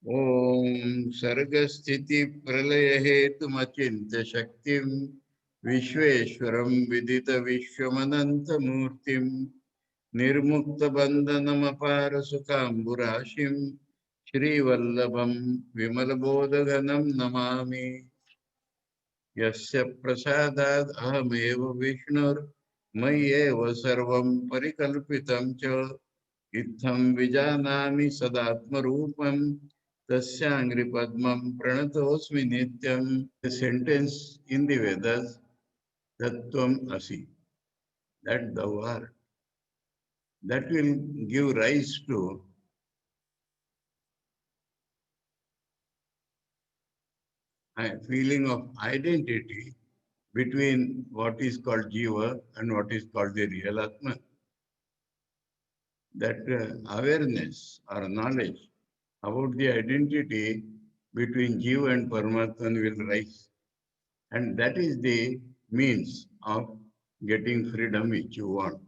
ओम सर्गस्थिति प्रलय हेतुमचिन्त्य शक्तिं विश्वेश्वरं विदित विश्वमनंत मूर्तिं निर्मुक्त बंधनमपार सुखाम्बुराशिं श्रीवल्लभं विमलबोधघनं नमामि। यस्य प्रसादात् अहमेव विष्णुर्मय्येव सर्वं परिकल्पितं च इत्थं विजानामि सदात्मरूपं तस्याङ्घ्रिपद्मं प्रणतोऽस्मि नित्यं। The sentence in the Vedas, Tattvam Asi, that thou art, that will give rise to a feeling of identity between what is called Jiva and what is called the real Atman. That awareness or knowledge about the identity between Jiva and Paramatman will rise. And that is the means of getting freedom which you want.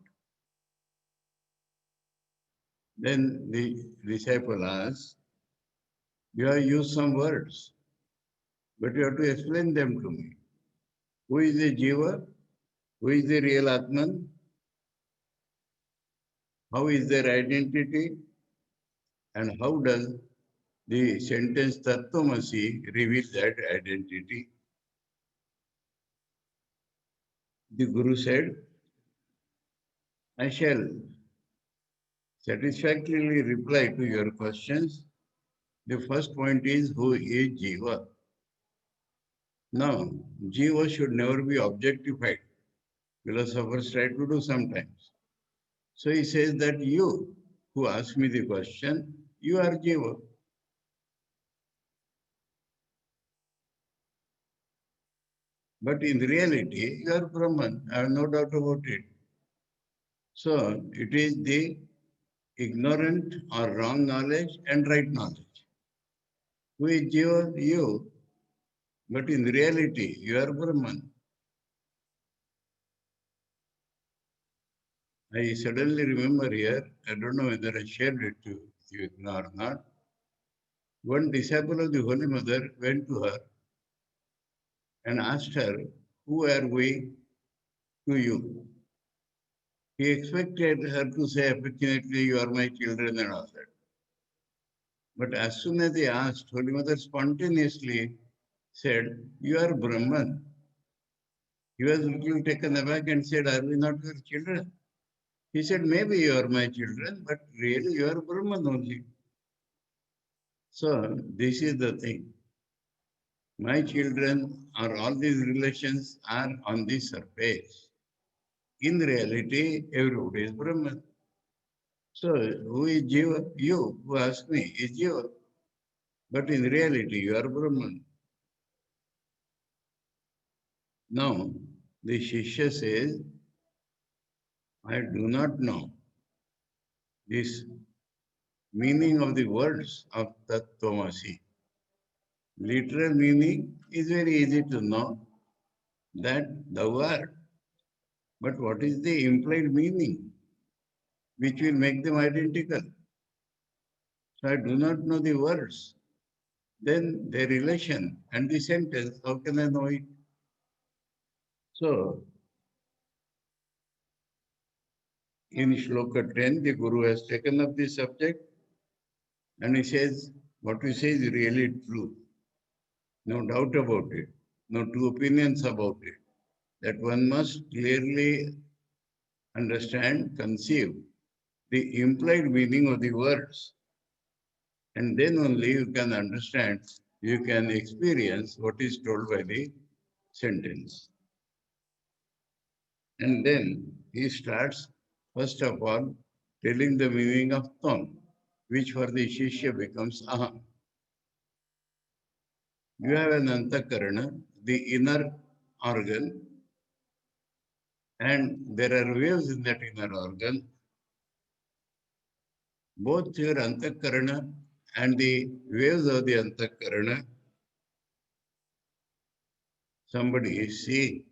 Then the disciple asks, you have used some words, but you have to explain them to me. Who is the Jiva? Who is the real Atman? How is their identity? And how does the sentence Tattvamasi reveal that identity? The Guru said, I shall satisfactorily reply to your questions. The first point is, who is Jiva? Now, Jiva should never be objectified. Philosophers try to do sometimes. So he says that you who ask me the question, you are Jiva. But in reality, you are Brahman. I have no doubt about it. So it is the ignorant or wrong knowledge and right knowledge. Who is Jiva? You. But in reality, you are Brahman. I suddenly remember here, I don't know whether I shared it to you or not. One disciple of the Holy Mother went to her and asked her, who are we to you? He expected her to say affectionately, you are my children and all that. But as soon as he asked, Holy Mother spontaneously said, you are Brahman. He was a little taken aback and said, are we not your children? He said, maybe you are my children, but really you are Brahman only. So this is the thing. My children or all these relations are on the surface. In reality, everybody is Brahman. So who is Jiva? You who ask me is Jiva. But in reality, you are Brahman. Now, the Shishya says, I do not know this meaning of the words of Tattvamasi. Literal meaning is very easy to know, that thou art. But what is the implied meaning which will make them identical? So I do not know the words. Then the relation and the sentence, how can I know it? So in Shloka 10, the Guru has taken up this subject and he says, what we say is really true. No doubt about it. No two opinions about it. That one must clearly understand, conceive the implied meaning of the words. And then only you can understand, you can experience what is told by the sentence. And then he starts, first of all, telling the meaning of Tvam, which for the Shishya becomes Aham. You have an Antakarana, the inner organ, and there are waves in that inner organ. Both your Antakarana and the waves of the Antakarana, somebody is seeing.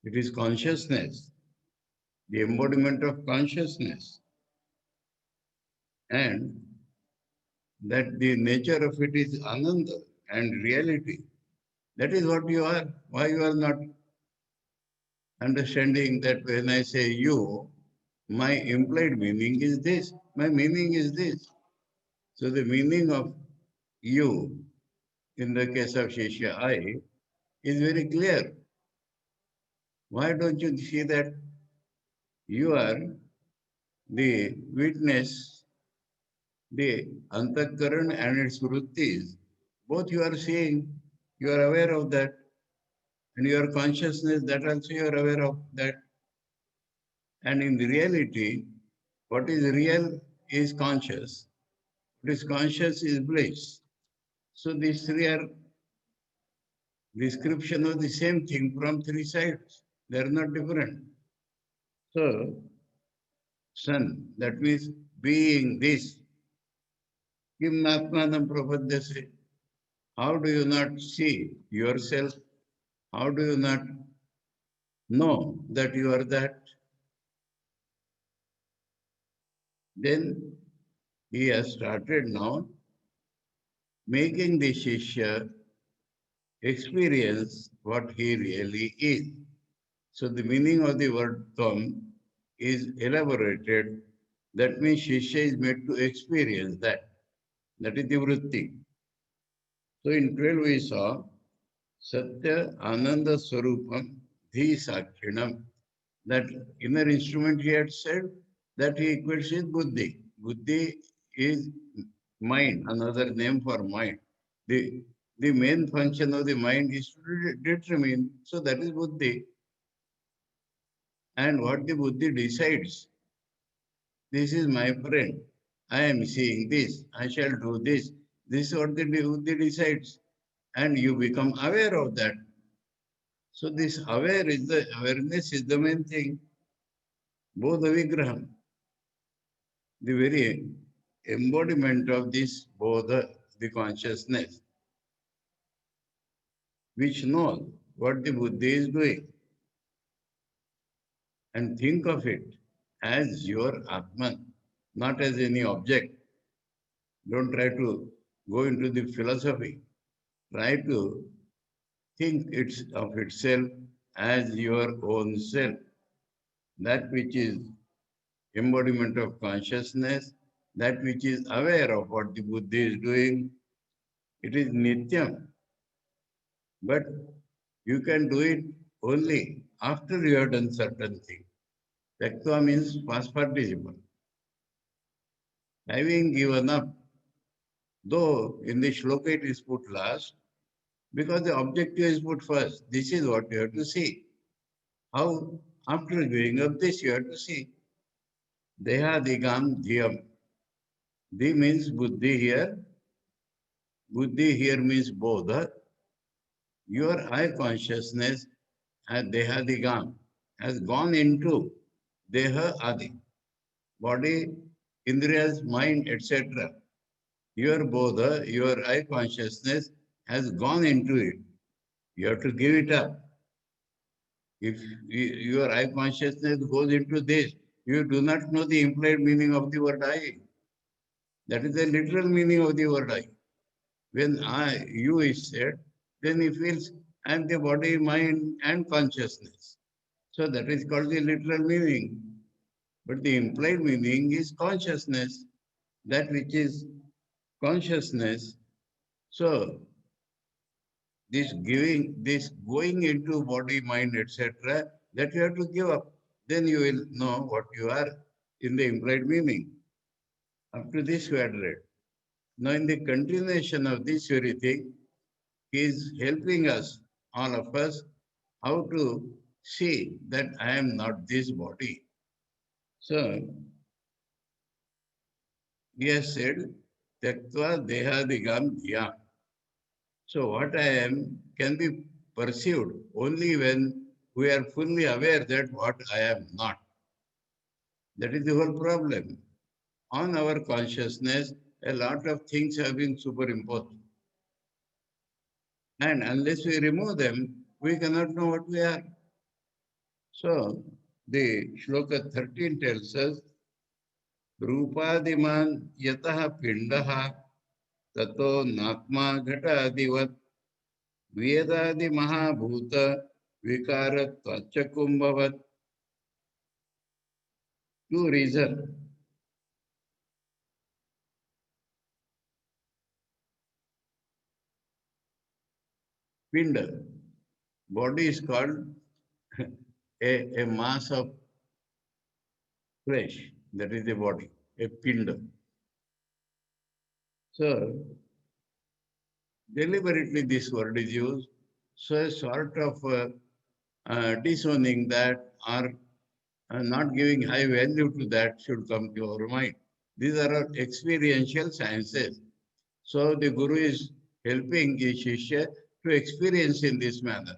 It is consciousness, the embodiment of consciousness. And that the nature of it is Ananda and reality. That is what you are. Why you are not understanding that when I say you, my implied meaning is this, my meaning is this. So the meaning of you in the case of Shishya I is very clear. Why don't you see that you are the witness, the Antakaran and its vrittis, both you are seeing, you are aware of that, and your consciousness, that also you are aware of that. And in the reality, what is real is conscious. What is conscious is bliss. So these three are description of the same thing from three sides. They are not different. So, son, that means being this, kim natmanam prapadyase. How do you not see yourself? How do you not know that you are that? Then he has started now making the Shishya experience what he really is. So the meaning of the word tam is elaborated. That means Shishya is made to experience that. That is the vritti. So in 12 we saw Satya Ananda Swarupam Dhi Sakshinam. That inner instrument he had said that he equates with buddhi. Buddhi is mind, another name for mind. The, the main function of the mind is to determine. So that is buddhi. And what the buddhi decides, this is my friend. I am seeing this. I shall do this. This is what the buddhi decides. And you become aware of that. So this awareness is the main thing. Bodha Vigraham, the very embodiment of this Bodha, the consciousness, which knows what the Buddhi is doing. And think of it as your Atman, not as any object. Don't try to go into the philosophy. Try to think of itself as your own self, that which is embodiment of consciousness, that which is aware of what the Buddhi is doing. It is Nityam, but you can do it only after you have done certain thing. Tyaktva means past participle. Having given up, though in the shloka it is put last, because the objective is put first. This is what you have to see. How, after giving up this, you have to see. Deha digam dhyam. Di means buddhi here. Buddhi here means bodha. Your I consciousness as deha digam has gone into deha adi, body, indriyas, mind, etc. Your bodha, your I consciousness has gone into it. You have to give it up. If your I consciousness goes into this, you do not know the implied meaning of the word I. That is the literal meaning of the word I. When you is said, then he feels I am the body, mind, and consciousness. So that is called the literal meaning. But the implied meaning is consciousness, that which is consciousness. So this going into body, mind, etc., that you have to give up. Then you will know what you are in the implied meaning. Up to this we had read. Now in the continuation of this very thing, he is helping us, all of us, how to see that I am not this body. So he has said, Tyaktva dehadigam dhya. So what I am can be perceived only when we are fully aware that what I am not. That is the whole problem. On our consciousness, a lot of things have been superimposed. And unless we remove them, we cannot know what we are. So the shloka 13 tells us, Rupadiman yataha pindaha Tato Natma Ghata Vedadi Mahabhuta Vikarat Tvachakumbhavat. Two reasons. Pinda. Body is called a mass of flesh. That is the body, a pinda. So, deliberately this word is used. So, a sort of disowning that or not giving high value to that should come to our mind. These are our experiential sciences. So the Guru is helping his Shishya to experience in this manner.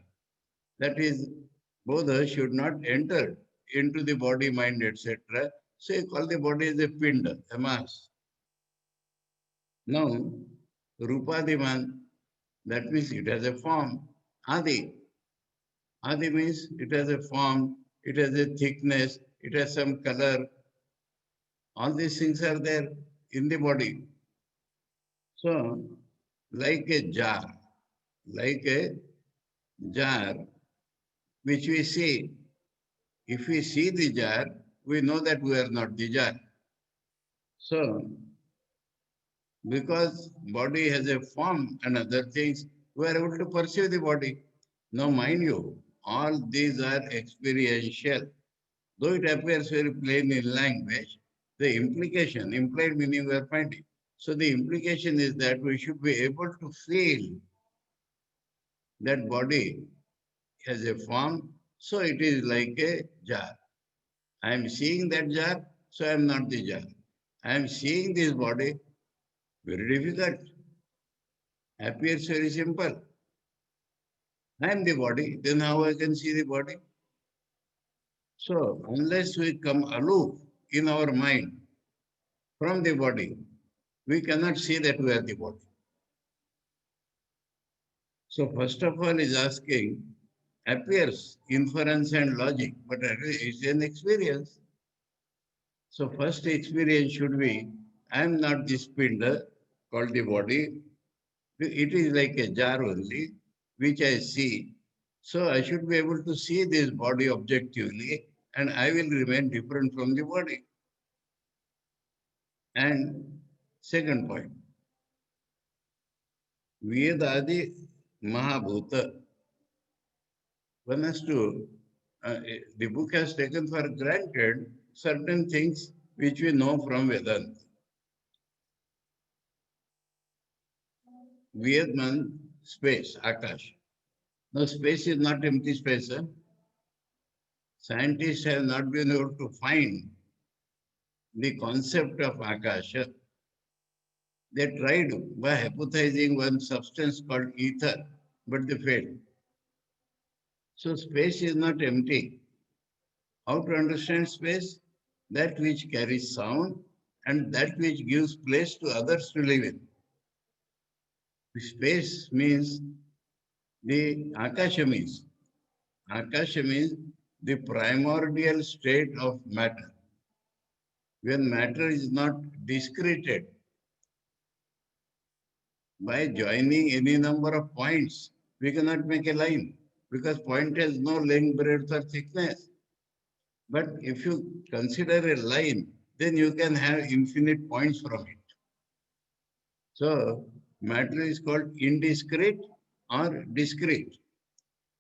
That is, Bodha should not enter into the body, mind, etc. So you call the body as a pinda, a mass. Now, Rupadiman, that means it has a form. Adi. Adi means it has a form, it has a thickness, it has some color. All these things are there in the body. So, like a jar, like a jar which we see. If we see the jar, we know that we are not the jar. So, because body has a form and other things, we are able to perceive the body. Now, mind you, all these are experiential. Though it appears very plain in language, the implication, implied meaning we are finding. So the implication is that we should be able to feel that body has a form, so it is like a jar. I am seeing that jar, so I am not the jar. I am seeing this body, very difficult, appears very simple. I am the body, then how I can see the body? So, unless we come aloof in our mind from the body, we cannot see that we are the body. So, first of all, is asking, appears inference and logic, but it's an experience. So, first experience should be, I am not this pinda called the body. It is like a jar only, which I see. So, I should be able to see this body objectively, and I will remain different from the body. And second point, Vedadi Mahabhuta. One has to, the book has taken for granted certain things which we know from Vedanta. Vedman, space, Akash. Now, space is not empty space. Huh? Scientists have not been able to find the concept of Akasha. They tried by hypothesizing one substance called ether, but they failed. So, space is not empty. How to understand space? That which carries sound and that which gives place to others to live in. Space means the Akasha means. Akasha means the primordial state of matter. When matter is not discreted by joining any number of points, we cannot make a line because point has no length, breadth, or thickness. But if you consider a line, then you can have infinite points from it. So matter is called indiscrete or discrete.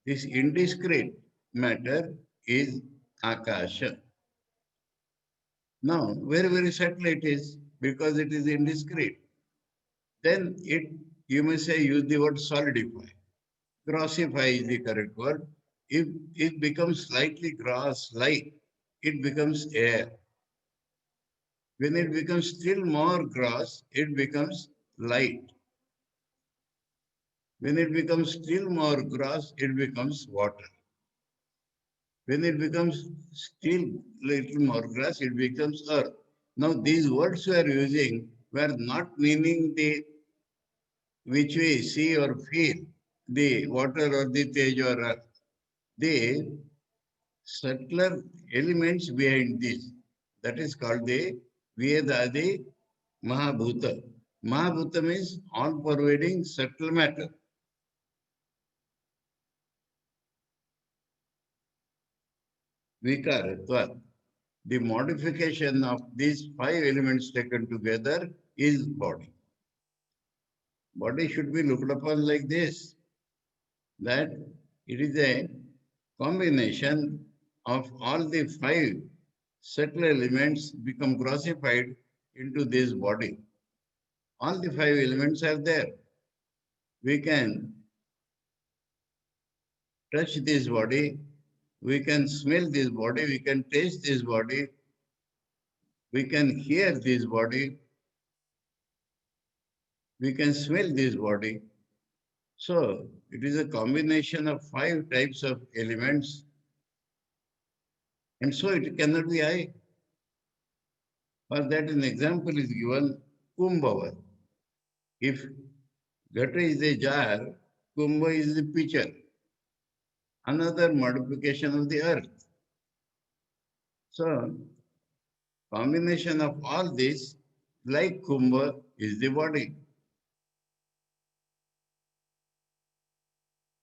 This indiscrete matter is Akasha. Now, very, very subtle it is because it is indiscrete. Then you may say, use the word solidify. Grossify is the correct word. If it becomes slightly gross-like, it becomes air. When it becomes still more gross, it becomes light. When it becomes still more gross, it becomes water. When it becomes still little more gross, it becomes earth. Now, these words we are using were not meaning the which we see or feel, the water or the tej or earth. The subtler elements behind this. That is called the Vedadi Mahabhuta. Mahabhutam is all-pervading subtle matter. Vikaratvat. The modification of these five elements taken together is body. Body should be looked upon like this, that it is a combination of all the five subtle elements become grossified into this body. All the five elements are there. We can touch this body, we can smell this body, we can taste this body, we can hear this body, we can smell this body. So it is a combination of five types of elements, and so it cannot be I. For that, an example is given, Kumbhava. If Gata is a jar, Kumbha is the pitcher, another modification of the earth. So, combination of all this, like Kumbha, is the body.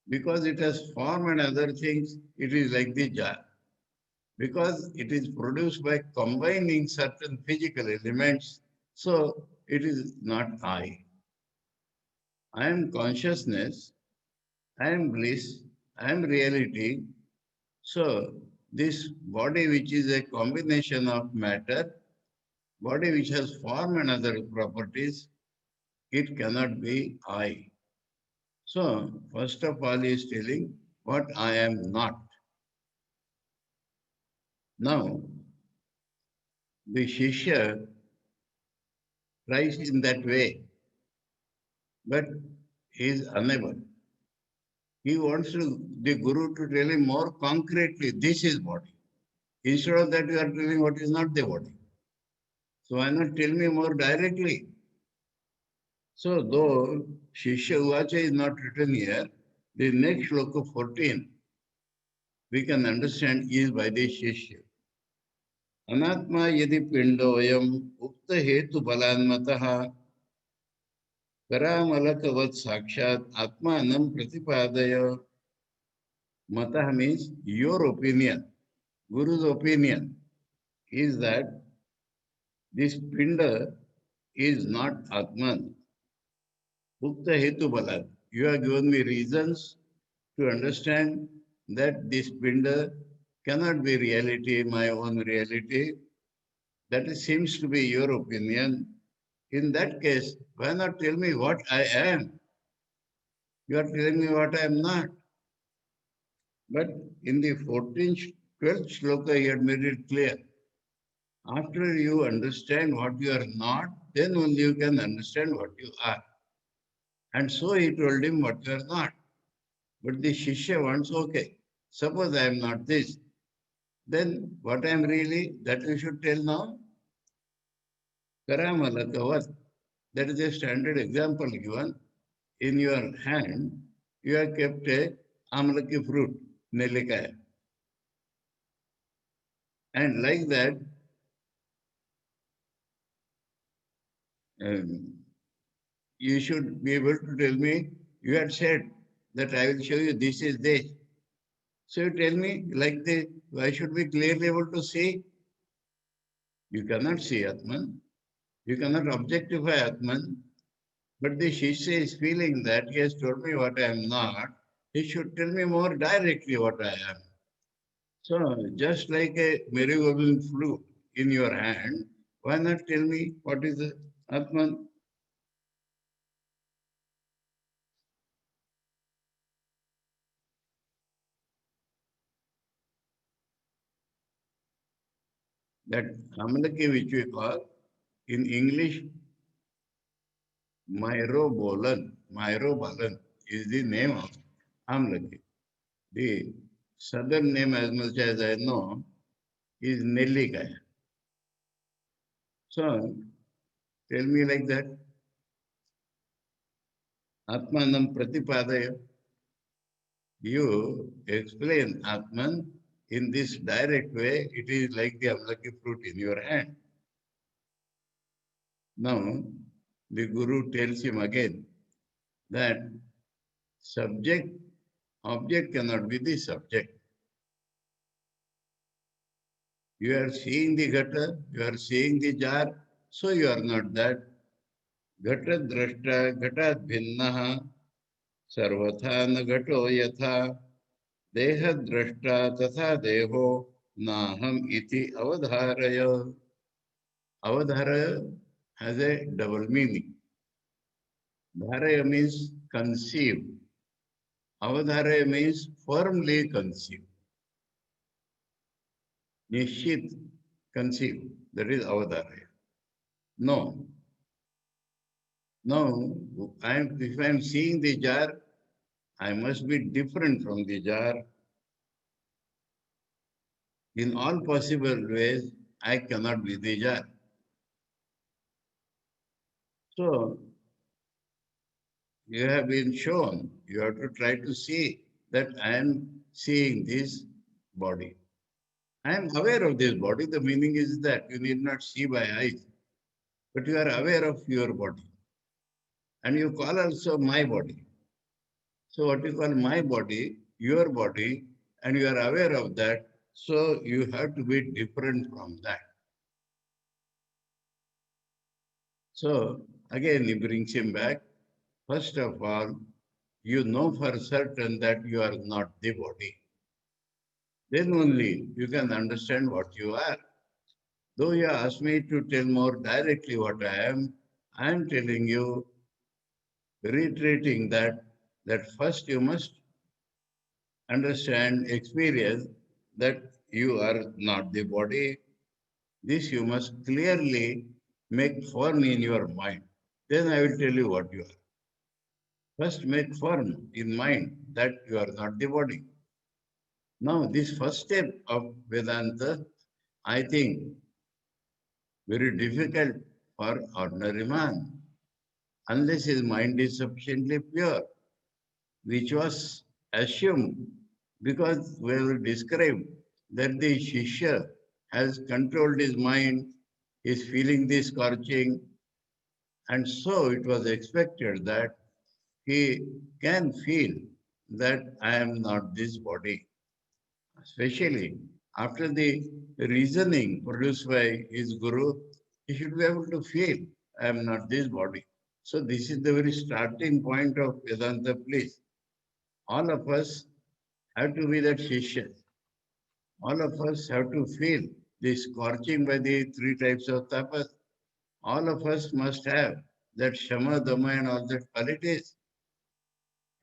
Because it has form and other things, it is like the jar. Because it is produced by combining certain physical elements, so it is not I. I am consciousness, I am bliss, I am reality. So this body which is a combination of matter, body which has form and other properties, it cannot be I. So first of all he is telling what I am not. Now the Shishya tries in that way, but he is unable. He wants the Guru to tell him more concretely, this is body. Instead of that, you are telling what is not the body. So why not tell me more directly? So though Shishya Uvacha is not written here, the next shloka 14, we can understand is by the Shishya. Anatma yadi pindoyam ukta hetu balanmataha करामलकवत् साक्षात आत्मानं प्रतिपादय. Matah means your opinion. Guru's opinion is that this pinda is not Atman. Ukta hetu balat. You have given me reasons to understand that this pinda cannot be reality, my own reality. That seems to be your opinion. In that case, why not tell me what I am? You are telling me what I am not. But in the 14th, 12th shloka, he had made it clear. After you understand what you are not, then only you can understand what you are. And so he told him what you are not. But the Shishya wants, okay, suppose I am not this, then what I am really, that you should tell now. Karamalakavat. That is a standard example given. In your hand, you have kept a amalaki fruit, nelikaya. And like that, um, you should be able to tell me, you had said that I will show you this is this. So you tell me like this, I should be clearly able to see. You cannot see Atman. You cannot objectify Atman. But the Shishya is feeling that he has told me what I am not. He should tell me more directly what I am. So just like a merry-go-round flute in your hand, why not tell me what is the Atman? That Amalaki which we call in English Myrobalan. Myrobalan is the name of Amalaki. The southern name, as much as I know, is Nellikaya. So tell me like that. Atmanam Pratipadaya. You explain Atman in this direct way. It is like the Amalaki fruit in your hand. Now, the Guru tells him again that subject, object cannot be the subject. You are seeing the ghata, you are seeing the jar, so you are not that. Ghata drashta, ghata bhinnaha, sarvatha na ghato yatha, deha drashta tatha deho, naham iti avadharaya. Avadharaya has a double meaning. Dharaya means conceive. Avadharaya means firmly conceive. Nishit, conceive. That is avadharaya. No. Now, if I am seeing the jar, I must be different from the jar. In all possible ways, I cannot be the jar. So, you have been shown, you have to try to see that I am seeing this body. I am aware of this body. The meaning is that you need not see by eyes, but you are aware of your body. And you call also my body. So what you call my body, your body, and you are aware of that, so you have to be different from that. So again, he brings him back. First of all, you know for certain that you are not the body. Then only you can understand what you are. Though you ask me to tell more directly what I am telling you, reiterating that first you must understand, experience that you are not the body. This you must clearly make firm in your mind. Then I will tell you what you are. First make firm in mind that you are not the body. Now this first step of Vedanta, I think, very difficult for ordinary man, unless his mind is sufficiently pure, which was assumed because we will describe that the Shishya has controlled his mind, is feeling the scorching, and so it was expected that he can feel that I am not this body. Especially after the reasoning produced by his guru, he should be able to feel I am not this body. So this is the very starting point of Vedanta, please. All of us have to be that Shishya. All of us have to feel the scorching by the three types of tapas. All of us must have that Shama, Dama, and all that qualities.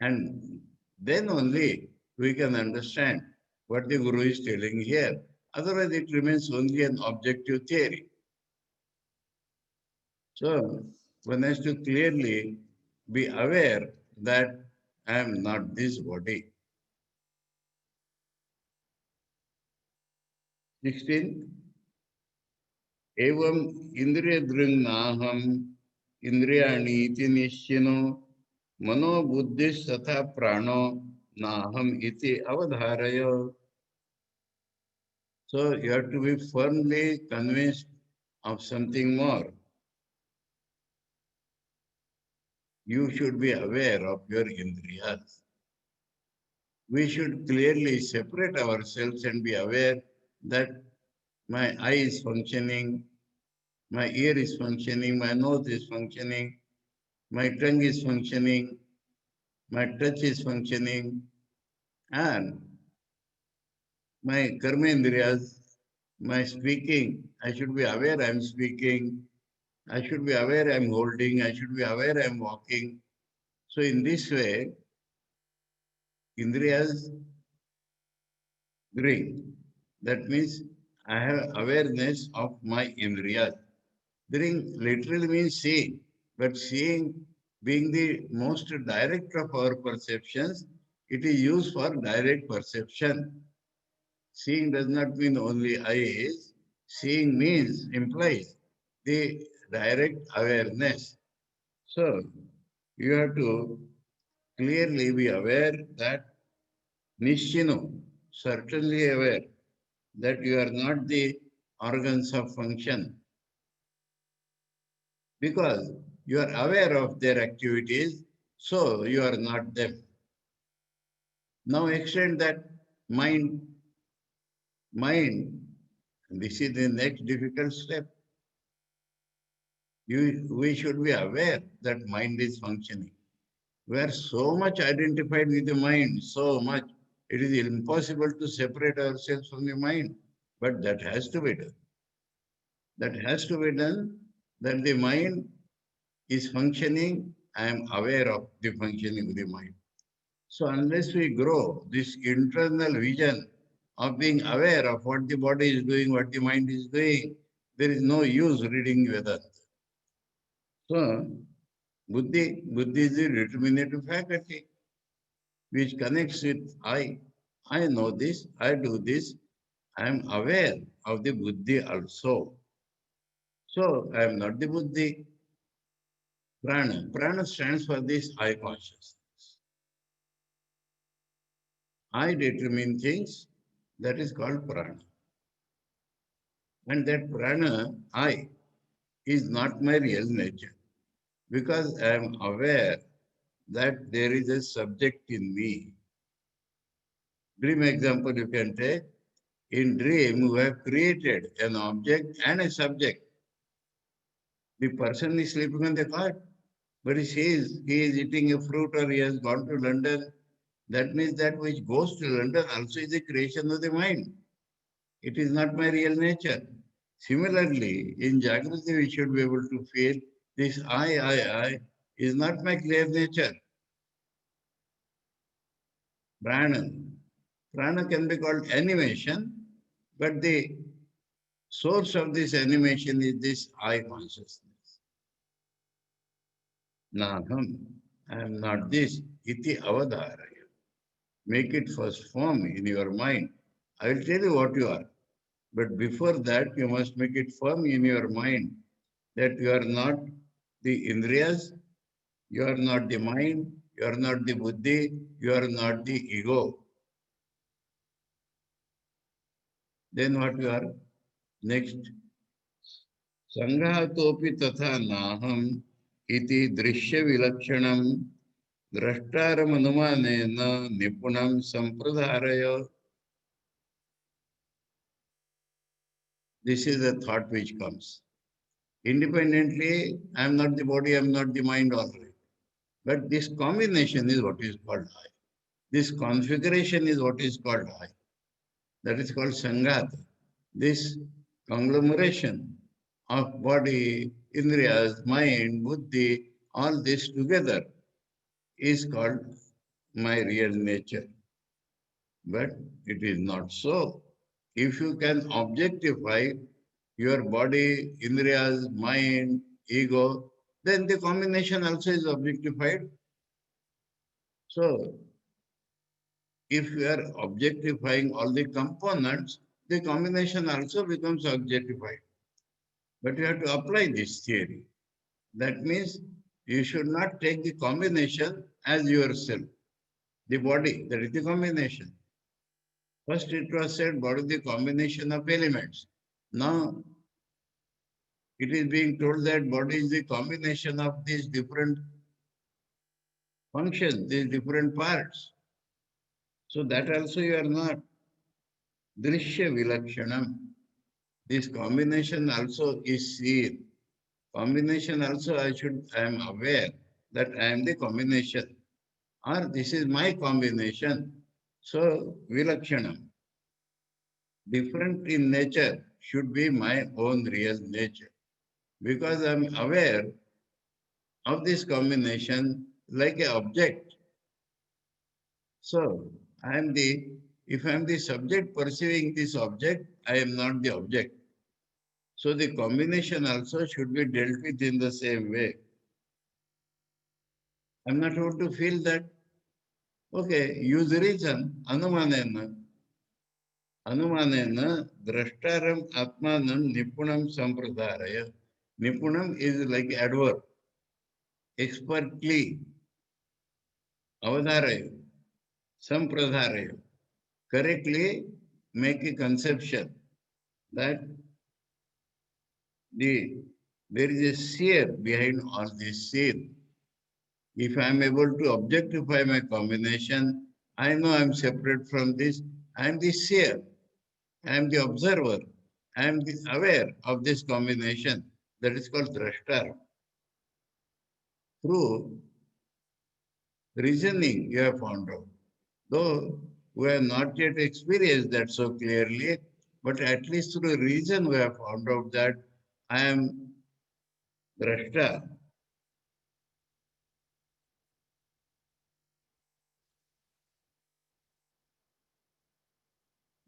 And then only we can understand what the Guru is telling here. Otherwise, it remains only an objective theory. So, one has to clearly be aware that I am not this body. 16. Evam indriya dringnaham indriyani iti nishchino mano buddhi satha prano naham iti avadharaya. So you have to be firmly convinced of something more. You should be aware of your indriyas. We should clearly separate ourselves and be aware that my eye is functioning, my ear is functioning, my nose is functioning, my tongue is functioning, my touch is functioning, and my karmendriyas, my speaking, I should be aware I am speaking, I should be aware I am holding, I should be aware I am walking. So in this way, indriyas bring. That means I have awareness of my indriyas. Bring literally means seeing, but seeing being the most direct of our perceptions, it is used for direct perception. Seeing does not mean only eyes. Seeing means, implies the direct awareness. So you have to clearly be aware that Nishchino, certainly aware that you are not the organs of function. Because You are aware of their activities, so you are not them. Now extend that mind, mind. This is the next difficult step. We should be aware that mind is functioning. We are so much identified with the mind, so much. It is impossible to separate ourselves from the mind. But that has to be done. That has to be done, that the mind is functioning. I am aware of the functioning of the mind. So unless we grow this internal vision of being aware of what the body is doing, what the mind is doing, there is no use reading Vedanta. So buddhi is the determinative faculty which connects with I. I know this, I do this, I am aware of the buddhi also. So I am not the buddhi. Prana. Prana stands for this I consciousness. I determine things, that is called prana. And that prana, I, is not my real nature. Because I am aware that there is a subject in me. Dream example you can take. In dream, we have created an object and a subject. The person is sleeping on the cot, but he says he is eating a fruit or he has gone to London. That means that which goes to London also is a creation of the mind. It is not my real nature. Similarly, in Jagrati, we should be able to feel this I is not my clear nature. Prana. Prana can be called animation, but the source of this animation is this I consciousness. Naham, I am not this, iti avadharaya. Make it first form in your mind. I will tell you what you are. But before that, you must make it firm in your mind that you are not the indriyas, you are not the mind, you are not the buddhi, you are not the ego. Then what you are? Next. Sanghatopi tatha naham iti drishya vilakshanam drashtaram anumanena nipunam sampradharaya. This is the thought which comes. Independently, I am not the body, I am not the mind already. But this combination is what is called I. This configuration is what is called I. That is called Sangat. This conglomeration of body, indriyas, mind, buddhi, all this together is called my real nature. But it is not so. If you can objectify your body, indriyas, mind, ego, then the combination also is objectified. So, if you are objectifying all the components, the combination also becomes objectified. But you have to apply this theory. That means you should not take the combination as yourself. The body, that is the combination. First it was said body is the combination of elements. Now it is being told that body is the combination of these different functions, these different parts. So that also you are not. Drishya vilakshanam. This combination also is seen. Combination also I am aware that I am the combination. Or this is my combination. So vilakshanam. Different in nature should be my own real nature. Because I am aware of this combination like an object. So if I am the subject perceiving this object, I am not the object. So the combination also should be dealt with in the same way. I'm not able to feel that. Okay, use reason, anumanena. Anumanena drashtaram atmanam nipunam sampradharaya. Nipunam is like adverb. Expertly, avadharaya, sampradharaya. Correctly make a conception that the There is a seer behind all this scene. If I am able to objectify my combination, I know I am separate from this. I am the seer. I am the observer. I am the aware of this combination. That is called drashta. Through reasoning, you have found out. Though we have not yet experienced that so clearly, but at least through reason, we have found out that I am drashta.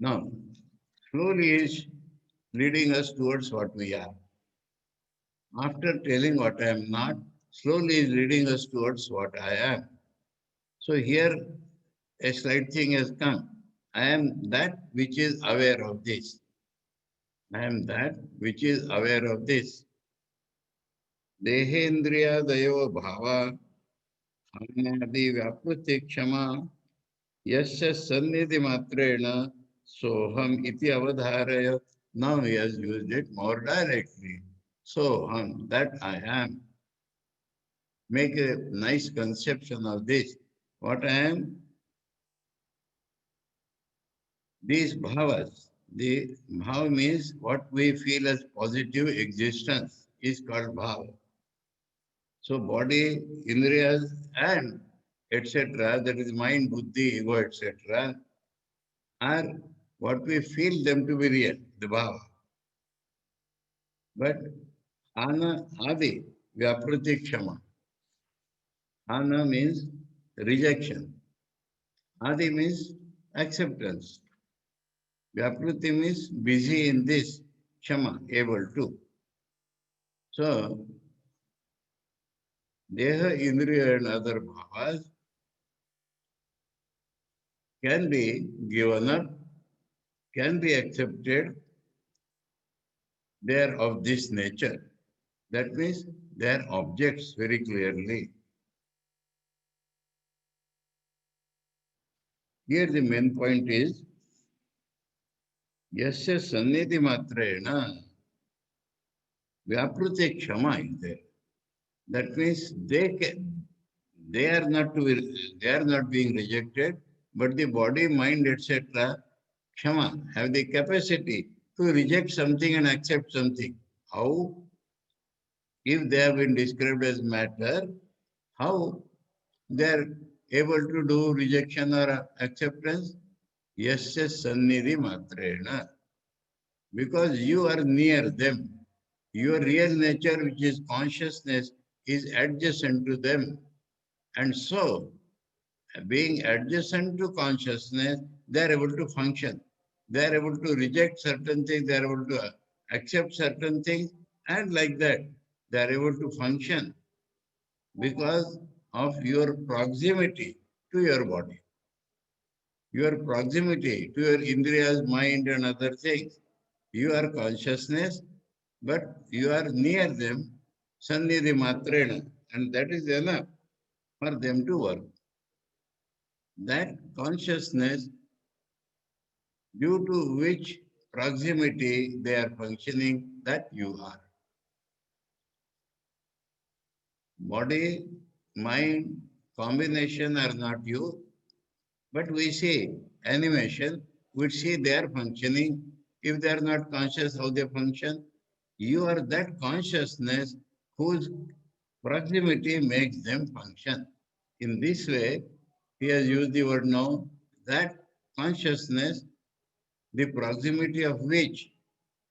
Now, slowly is leading us towards what we are. After telling what I am not, slowly is leading us towards what I am. So here a slight thing has come. I am that which is aware of this. I am that which is aware of this. Dehendriya dayo bhava anadi vyapruti kshama yasya sannidhi matrena soham iti avadharaya. Now he has used it more directly. Soham, that I am. Make a nice conception of this. What I am, these bhavas. The bhav means what we feel as positive existence is called bhav. So body, indriyas and etc. That is mind, buddhi, ego, etc. are what we feel them to be real, the bhava. But ana adi, vyapriti kshama. Ana means rejection. Adi means acceptance. Vyapriti means busy in this, kshama, able to. So, deha, indriya and other bhavas can be given up, can be accepted. They are of this nature. That means they are objects very clearly. Here the main point is, yasya sannidhi matrena vyapriti kshama is there. That means they are not to be, they are not being rejected, but the body, mind, etc. Kshama have the capacity to reject something and accept something. How? If they have been described as matter, how they are able to do rejection or acceptance? Yasya sannidhi matrena. Because you are near them. Your real nature, which is consciousness, is adjacent to them. And so, being adjacent to consciousness, they are able to function. They are able to reject certain things, they are able to accept certain things, and like that, they are able to function because of your proximity to your body, your proximity to your indriyas, mind, and other things. You are consciousness, but you are near them, sannidhi matrena, and that is enough for them to work. That consciousness, due to which proximity they are functioning, that you are. Body, mind, combination are not you, but we see animation, we see they are functioning. If they are not conscious how they function, you are that consciousness whose proximity makes them function. In this way, he has used the word now, that consciousness, the proximity of which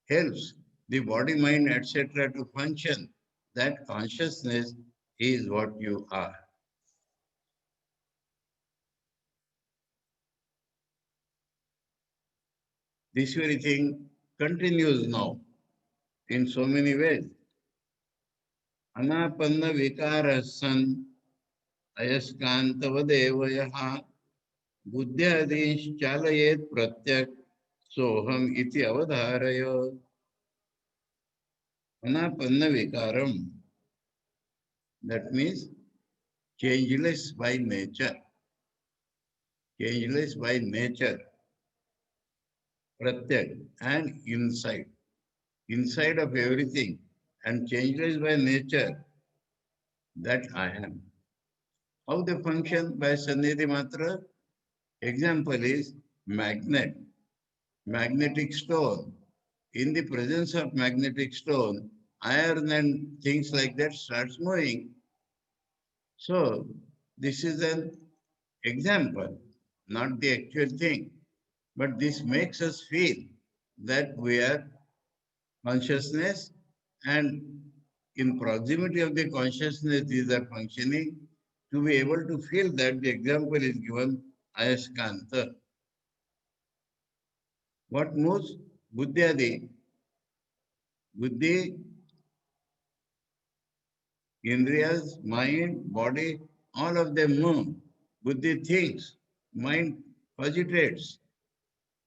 helps the body, mind, etc. to function. That consciousness is what you are. This very thing continues now in so many ways. Anapanna vikara san ayaskantavadevayaha buddhyadish chalayet pratyak soham iti avadharaya. Anapanna vikaram, that means changeless by nature. Changeless by nature, pratyak, and inside. Inside of everything, and changeless by nature, that I am. How they function by Sannidhi Matra? Example is magnet, magnetic stone. In the presence of magnetic stone, iron and things like that starts moving. So this is an example, not the actual thing. But this makes us feel that we are consciousness, and in proximity of the consciousness these are functioning. To be able to feel that, the example is given Ayaskanta. What moves? Buddhyadi. Buddhi, Indriyas, mind, body, all of them move. Buddhi thinks, mind cogitates.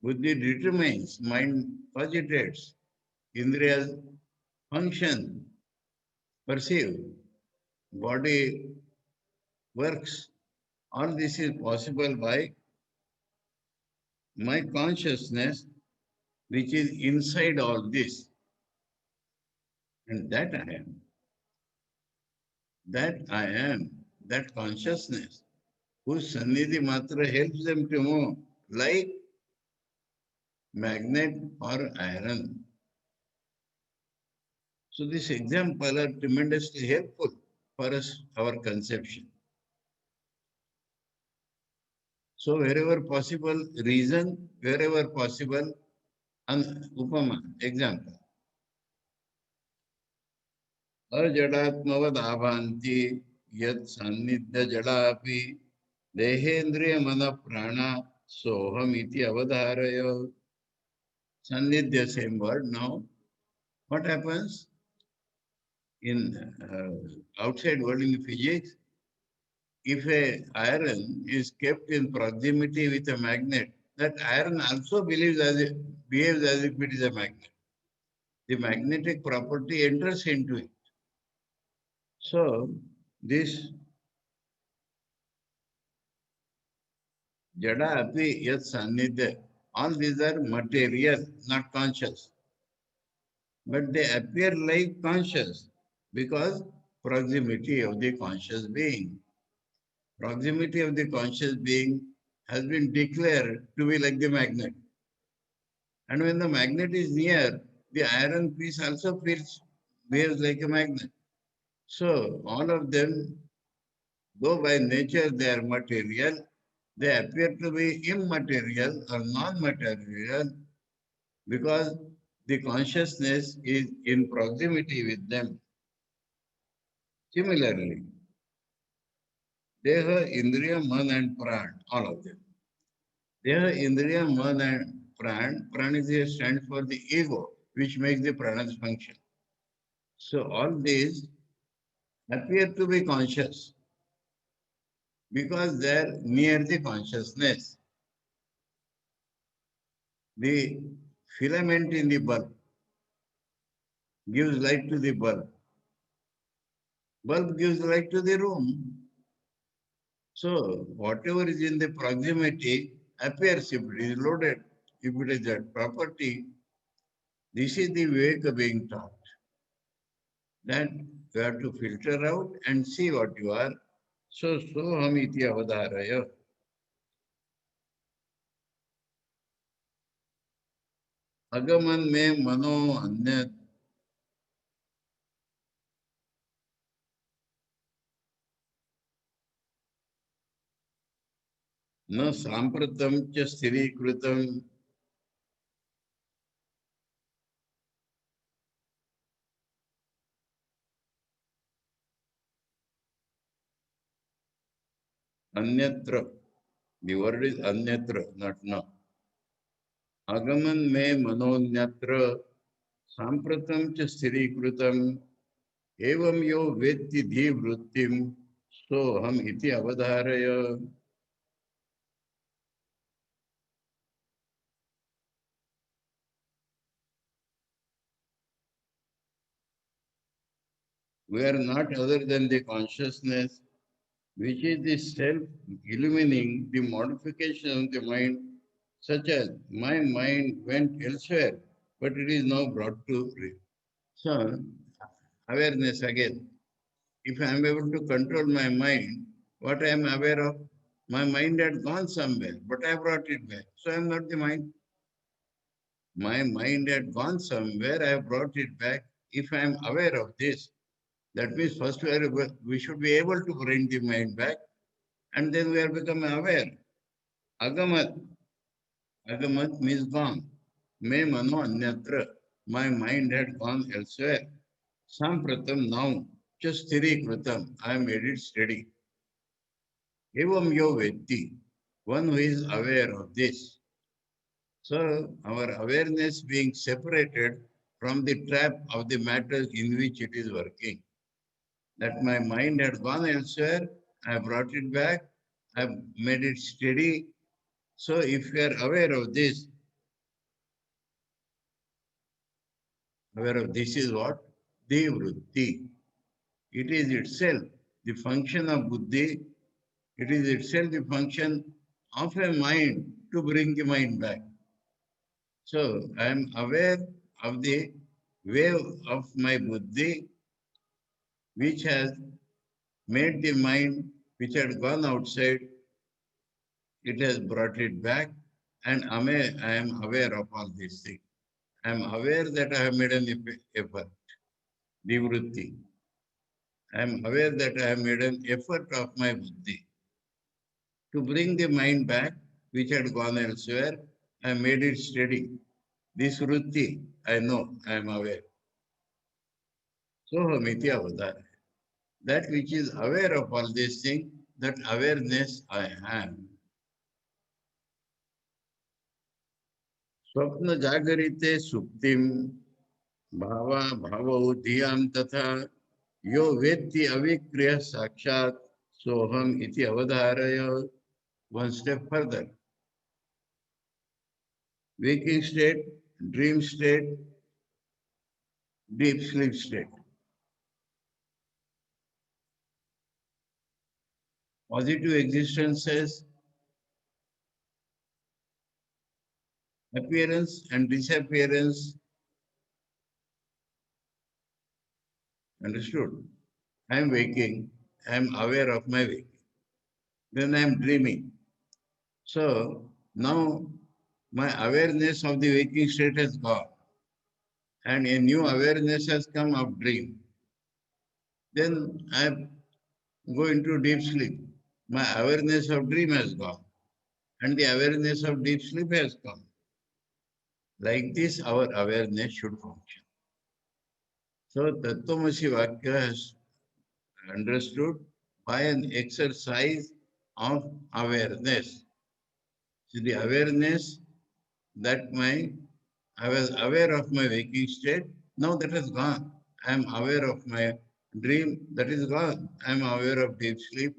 Buddhi determines, mind cogitates. Indriyas function, perceive, body works. All this is possible by my consciousness, which is inside all this. And that I am. That I am. That consciousness, whose Sannidhi Matra helps them to move, like magnet or iron. So these examples are tremendously helpful for us, our conception. So wherever possible, reason, wherever possible, Upama, example. अजडात्मवदाभान्ति यत् सान्निध्य जडापि देहेन्द्रिय मन प्राण सोहमिति अवधारय. Sannidhya, same word. Now, what happens in outside world in physics? If a iron is kept in proximity with a magnet, that iron also behaves as if it is a magnet. The magnetic property enters into it. So, this Jada api yat sannidhya. All these are material, not conscious. But they appear like conscious because proximity of the conscious being. Proximity of the conscious being has been declared to be like the magnet. And when the magnet is near, the iron piece also behaves like a magnet. So all of them, though by nature they are material, they appear to be immaterial or non-material because the consciousness is in proximity with them. Similarly, Deha, Indriya, Man and Pran, all of them. Deha, Indriya, Man and Pran, Pran is here stands for the ego, which makes the pranas function. So all these appear to be conscious because they are near the consciousness. The filament in the bulb gives light to the bulb. Bulb gives light to the room. So whatever is in the proximity appears if it is loaded, if it is that property. This is the Viveka being taught. That you have to filter out and see what you are. So soham iti avadharaya. Agaman में mano अन्य न सांप्रतम च स्थिरीकृतम अन्यत्र. The word is अन्यत्र, not न. आगमन में मनोन्यत्र सांप्रतम च स्थिरीकृतम एवं यो वेत्ति धी वृत्तिम सोहम इति अवधारय. We are not other than the consciousness, which is the self illumining the modification of the mind, such as my mind went elsewhere, but it is now brought to. So, awareness again. If I am able to control my mind, what I am aware of, my mind had gone somewhere, but I brought it back. So I am not the mind. My mind had gone somewhere, I brought it back. If I am aware of this, that means first we should be able to bring the mind back, and then we are becoming aware. Agamat, agamat means gone. Me mano anyatra. My mind had gone elsewhere. Sampratam now, just thiri kritam. I made it steady. Evam yo vetti. One who is aware of this. So our awareness being separated from the trap of the matters in which it is working. That my mind had gone elsewhere, I brought it back, I made it steady. So if we are aware of this is what? Devrutti. It is itself the function of buddhi, it is itself the function of a mind to bring the mind back. So I am aware of the wave of my buddhi which has made the mind which had gone outside, it has brought it back, and I am aware of all these things. I am aware that I have made an effort, nivrutti. I am aware that I have made an effort of my buddhi to bring the mind back, which had gone elsewhere. I made it steady. This vrutti, I know, I am aware. So, Mitya Avadar, that which is aware of all these things, that awareness I am. स्वप्न जागरिते सुप्तिम भावा भावो धियाम तथा यो वेत्ति अविक्रिय साक्षात सोहम इति अवधारय. One step further. Waking state, dream state, deep sleep state. Positive existences, appearance and disappearance. Understood? I am waking, I am aware of my waking. Then I am dreaming. So now my awareness of the waking state has gone, and a new awareness has come of dream. Then I go into deep sleep. My awareness of dream has gone, and the awareness of deep sleep has come. Like this, our awareness should function. So Tattvamasi Vakya has understood by an exercise of awareness. So the awareness that I was aware of my waking state, now that has gone. I am aware of my dream, that is gone. I am aware of deep sleep.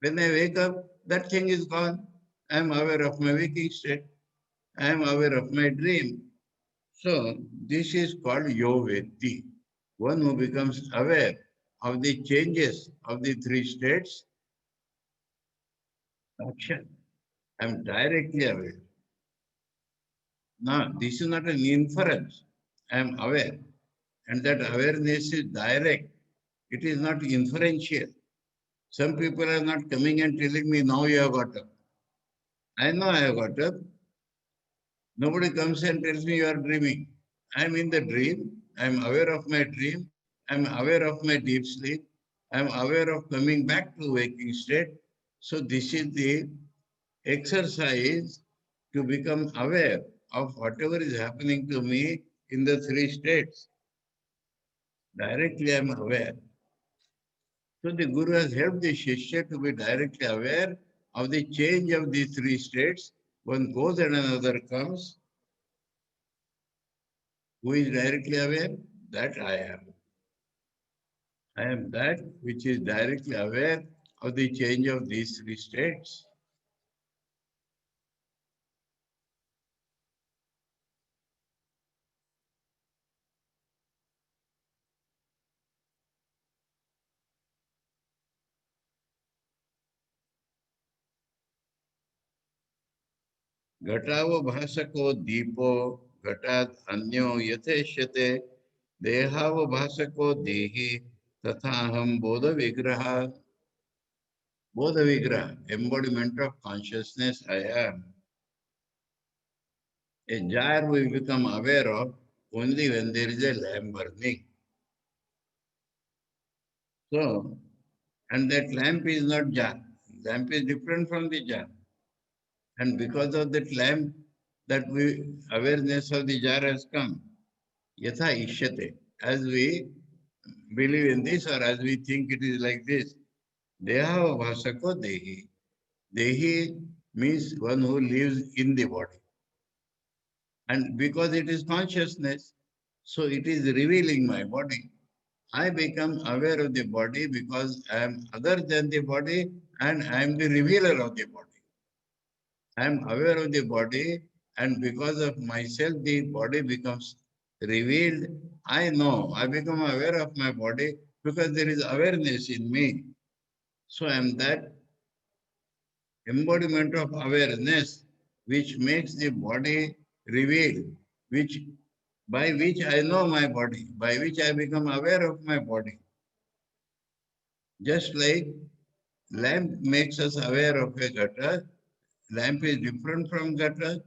When I wake up, that thing is gone. I am aware of my waking state. I am aware of my dream. So this is called Yovetti. One who becomes aware of the changes of the three states, action. I am directly aware. Now, this is not an inference. I am aware. And that awareness is direct. It is not inferential. Some people are not coming and telling me, now you have got up. I know I have got up. Nobody comes and tells me you are dreaming. I am in the dream. I am aware of my dream. I am aware of my deep sleep. I am aware of coming back to waking state. So this is the exercise to become aware of whatever is happening to me in the three states. Directly I am aware. So the Guru has helped the Shishya to be directly aware of the change of these three states. One goes and another comes. Who is directly aware? That I am. I am that which is directly aware of the change of these three states. घटावो भासको दीपो घटात अन्यो यथेष्यते देहावभासको देहि तथा हम बोध विग्रह. Bodha vigraha, embodiment of consciousness I am. A jar we become aware of only when there is a lamp burning. So, and that lamp is not jar. Lamp is different from the jar. And because of that lamp, that we awareness of the jar has come. Yatha ishyate. As we believe in this or as we think it is like this. Deha vasako dehi. Dehi means one who lives in the body. And because it is consciousness, so it is revealing my body. I become aware of the body because I am other than the body and I am the revealer of the body. I am aware of the body and because of myself, the body becomes revealed. I know, I become aware of my body because there is awareness in me. So I am that embodiment of awareness which makes the body revealed, which by which I know my body, by which I become aware of my body. Just like lamp makes us aware of a gutter, lamp is different from gutter.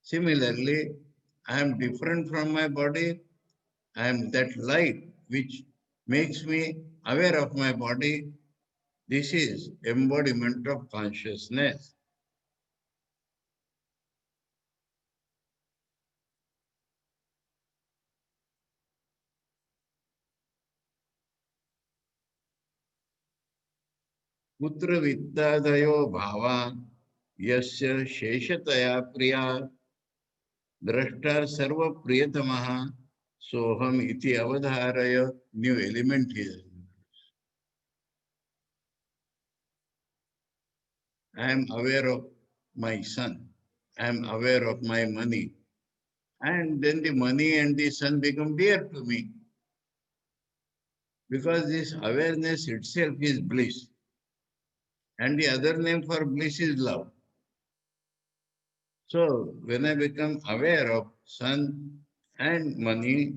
Similarly, I am different from my body. I am that light which makes me aware of my body. This is embodiment of consciousness. पुत्र विद्यादयो भावा यस्य शेषतया प्रिया द्रष्टा सर्व प्रियतमः सोहम इति अवधारय. New element here. I am aware of my son. I am aware of my money. And then the money and the son become dear to me. Because this awareness itself is bliss. And the other name for bliss is love. So when I become aware of son and money,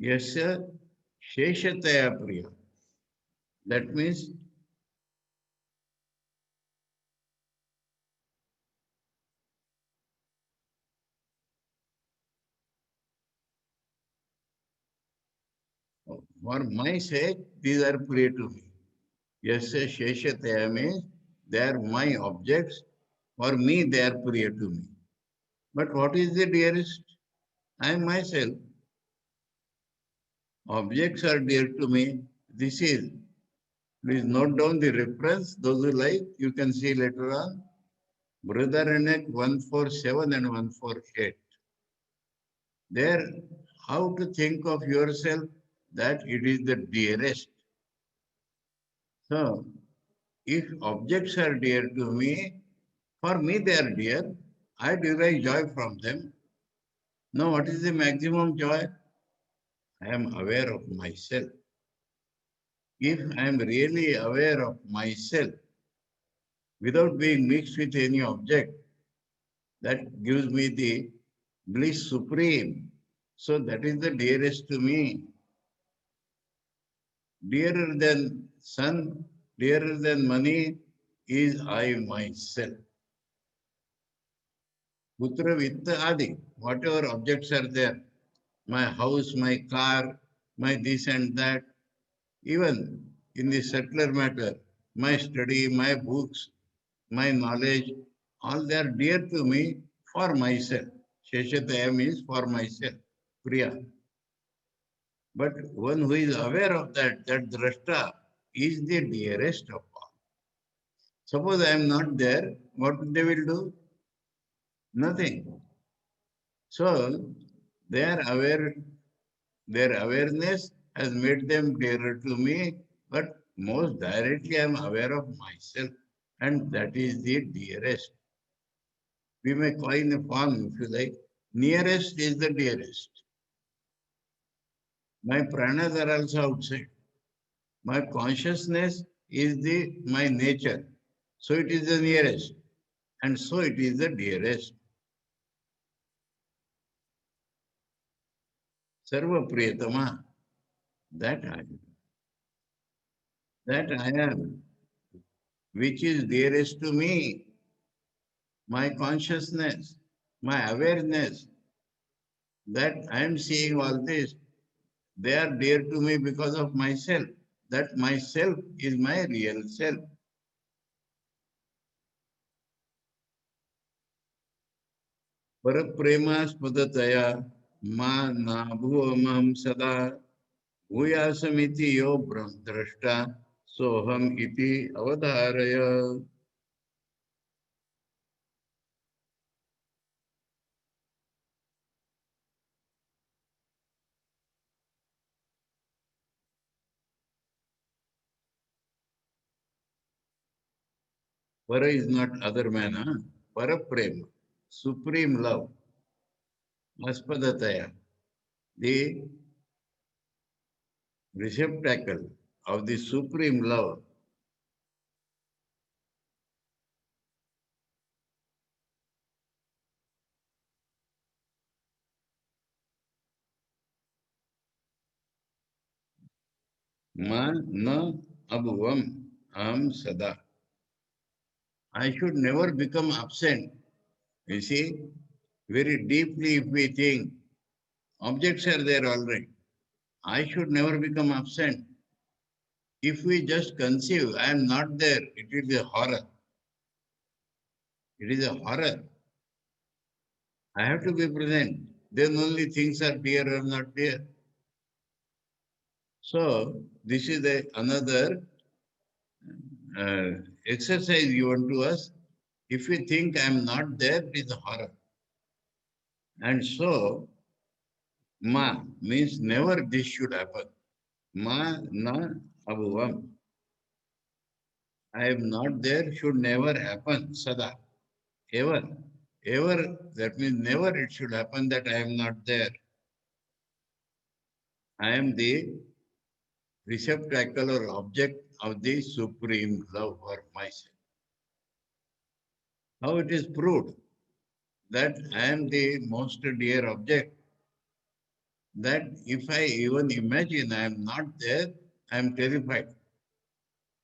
yasya sheshataya priya. That means for my sake, these are priya to me. Yasya sheshataya means they are my objects. For me, they are priya to me. But what is the dearest? I am myself. Objects are dear to me. This is, please note down the reference. Those who like, you can see later on. Brihadaranyaka 147 and 148. There, how to think of yourself that it is the dearest. So, if objects are dear to me, for me they are dear, I derive joy from them. Now, what is the maximum joy? I am aware of myself. If I am really aware of myself without being mixed with any object, that gives me the bliss supreme. So that is the dearest to me. Dearer than sun, dearer than money is I myself. Putra Vitta Adi, whatever objects are there, my house, my car, my this and that, even in the settler matter, my study, my books, my knowledge, all they are dear to me for myself. Sheshataya means for myself, Priya. But one who is aware of that, that drashta is the dearest of all. Suppose I am not there, what they will do? Nothing. So they are aware, their awareness has made them dearer to me, but most directly I am aware of myself, and that is the dearest. We may coin a form if you like. Nearest is the dearest. My pranas are also outside. My consciousness is the my nature. So it is the nearest. and so it is the dearest. Sarva Priyatama, that I am. That I am, which is dearest to me, my consciousness, my awareness, that I am seeing all this, they are dear to me because of myself. That myself is my real self. Parapremaspadaतया मा नाभुवमहं सदा भूयासमिति यो द्रष्टा सोहम इति अवधारय. Para is not other man, huh? Paraprema, supreme love. Aspadataya, the receptacle of the supreme love. Ma na abhuvam am sada. I should never become absent. You see, very deeply if we think, objects are there already. I should never become absent. If we just conceive, I am not there, it is a horror. It is a horror. I have to be present. Then only things are dear or not dear. So, this is another uh, exercise given to us. If we think I am not there, it is a horror. And so, ma means never this should happen. Ma na abhuvam. I am not there should never happen. Sada. Ever. Ever, that means never it should happen that I am not there. I am the receptacle or object of the supreme love for myself. How it is proved that I am the most dear object, that if I even imagine I am not there, I am terrified.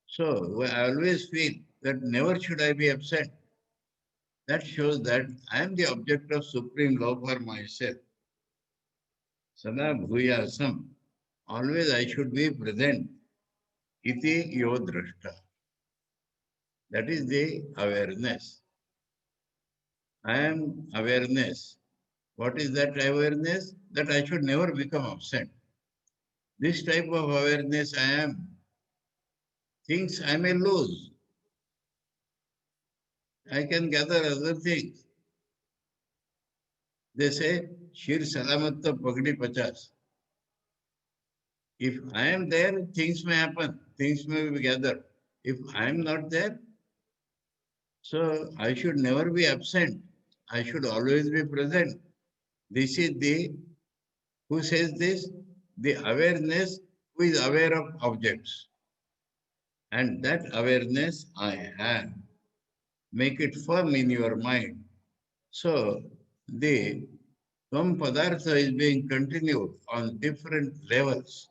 So I always feel that never should I be absent. That shows that I am the object of supreme love for myself. Sada bhuyasam. Always I should be present. Iti yo drashta. That is the awareness. I am awareness. What is that awareness? That I should never become absent. This type of awareness I am. Things I may lose. I can gather other things. They say, Shir Salamat Pagdi Pachas. If I am there, things may happen, things may be gathered. If I am not there, so I should never be absent. I should always be present. This is who says this? The awareness who is aware of objects. And that awareness I have. Make it firm in your mind. So the Tvam Padartha is being continued on different levels,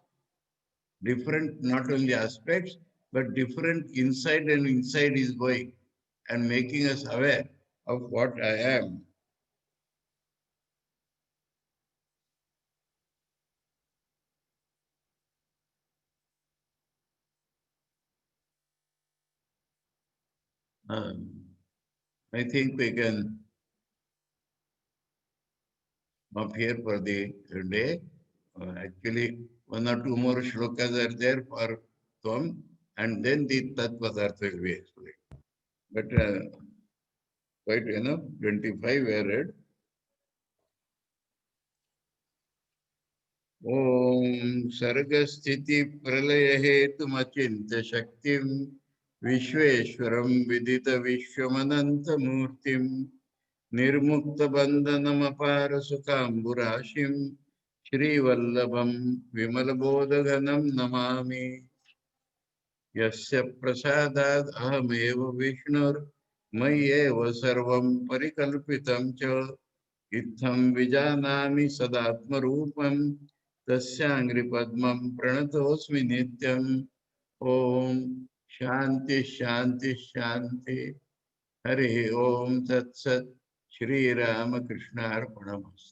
different not only aspects, but different inside and inside is going and making us aware of what I am. I think we can stop here for the day. Actually, one or two more shlokas are there for Tvam, and then the Tat Padartha will be explained. But quite enough, 25 were read. ॐ सर्गस्थितिप्रलयहेतुमचिन्त्यशक्तिं विश्वेश्वरं विदितविश्वमनन्तमूर्तिं निर्मुक्तबन्धनमपारसुखाम्बुराशिं श्रीवल्लभं विमलबोधघनं नमामि. यस्य प्रसादात् अहमेव विष्णुर् मय्येव सर्वं परिकल्पितं च इत्थं विजानामि सदात्मरूपं तस्याङ्घ्रिपद्मं प्रणतोऽस्मि नित्यम्। ओम शांति शांति शांति। हरि ओम तत्सत्। श्री रामकृष्णार्पणमस्तु।